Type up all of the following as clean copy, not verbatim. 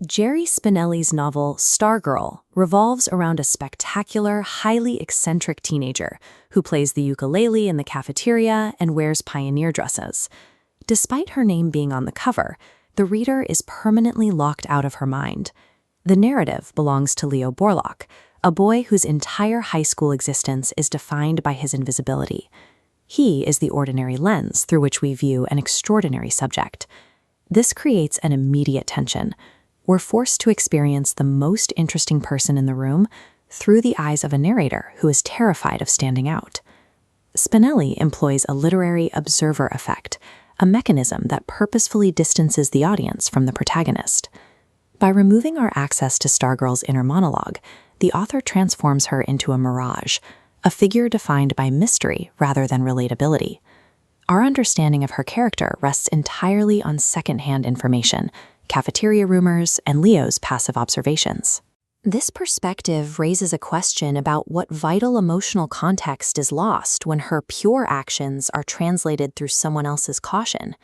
Jerry Spinelli's novel Stargirl revolves around a spectacular, highly eccentric teenager who plays the ukulele in the cafeteria and wears pioneer dresses. Despite her name being on the cover, the reader is permanently locked out of her mind. The narrative belongs to Leo Borlock, a boy whose entire high school existence is defined by his invisibility. He is the ordinary lens through which we view an extraordinary subject. This creates an immediate tension. We're forced to experience the most interesting person in the room through the eyes of a narrator who is terrified of standing out. Spinelli employs a literary observer effect, a mechanism that purposefully distances the audience from the protagonist. By removing our access to Stargirl's inner monologue, the author transforms her into a mirage, a figure defined by mystery rather than relatability. Our understanding of her character rests entirely on secondhand information, cafeteria rumors, and Leo's passive observations. This perspective raises a question about what vital emotional context is lost when her pure actions are translated through someone else's caution.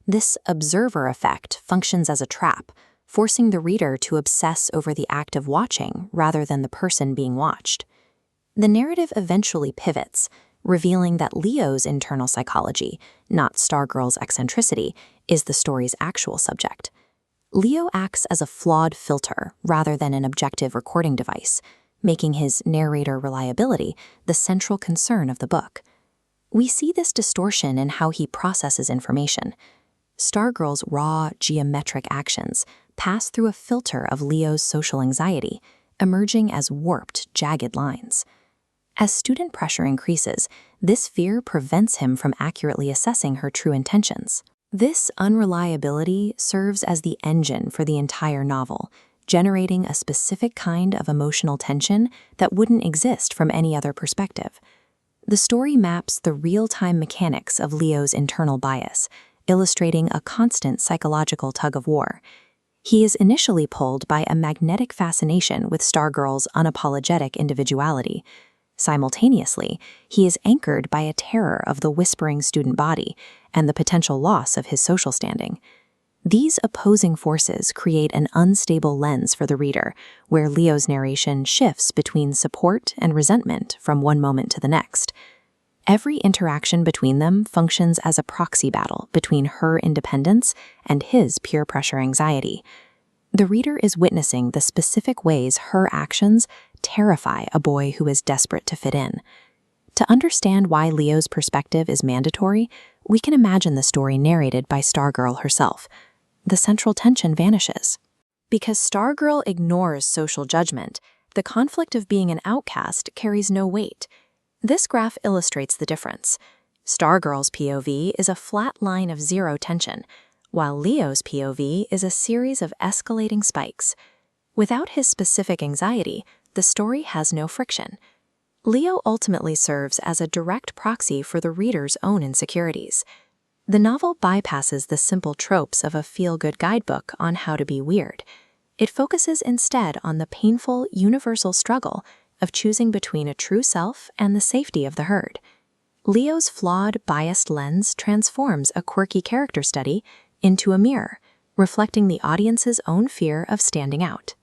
This observer effect functions as a trap, forcing the reader to obsess over the act of watching rather than the person being watched. The narrative eventually pivots, revealing that Leo's internal psychology, not Stargirl's eccentricity, is the story's actual subject. Leo acts as a flawed filter rather than an objective recording device, making his narrator reliability the central concern of the book. We see this distortion in how he processes information. Stargirl's raw, geometric actions pass through a filter of Leo's social anxiety, emerging as warped, jagged lines. As student pressure increases, this fear prevents him from accurately assessing her true intentions. This unreliability serves as the engine for the entire novel, generating a specific kind of emotional tension that wouldn't exist from any other perspective. The story maps the real-time mechanics of Leo's internal bias, illustrating a constant psychological tug-of-war. He is initially pulled by a magnetic fascination with Stargirl's unapologetic individuality. Simultaneously, he is anchored by a terror of the whispering student body and the potential loss of his social standing. These opposing forces create an unstable lens for the reader, where Leo's narration shifts between support and resentment from one moment to the next. Every interaction between them functions as a proxy battle between her independence and his peer pressure anxiety. The reader is witnessing the specific ways her actions terrify a boy who is desperate to fit in. To understand why Leo's perspective is mandatory, we can imagine the story narrated by Stargirl herself. The central tension vanishes. Because Stargirl ignores social judgment, the conflict of being an outcast carries no weight. This graph illustrates the difference. Stargirl's POV is a flat line of zero tension, while Leo's POV is a series of escalating spikes. Without his specific anxiety, the story has no friction. Leo ultimately serves as a direct proxy for the reader's own insecurities. The novel bypasses the simple tropes of a feel-good guidebook on how to be weird. It focuses instead on the painful, universal struggle of choosing between a true self and the safety of the herd. Leo's flawed, biased lens transforms a quirky character study into a mirror, reflecting the audience's own fear of standing out.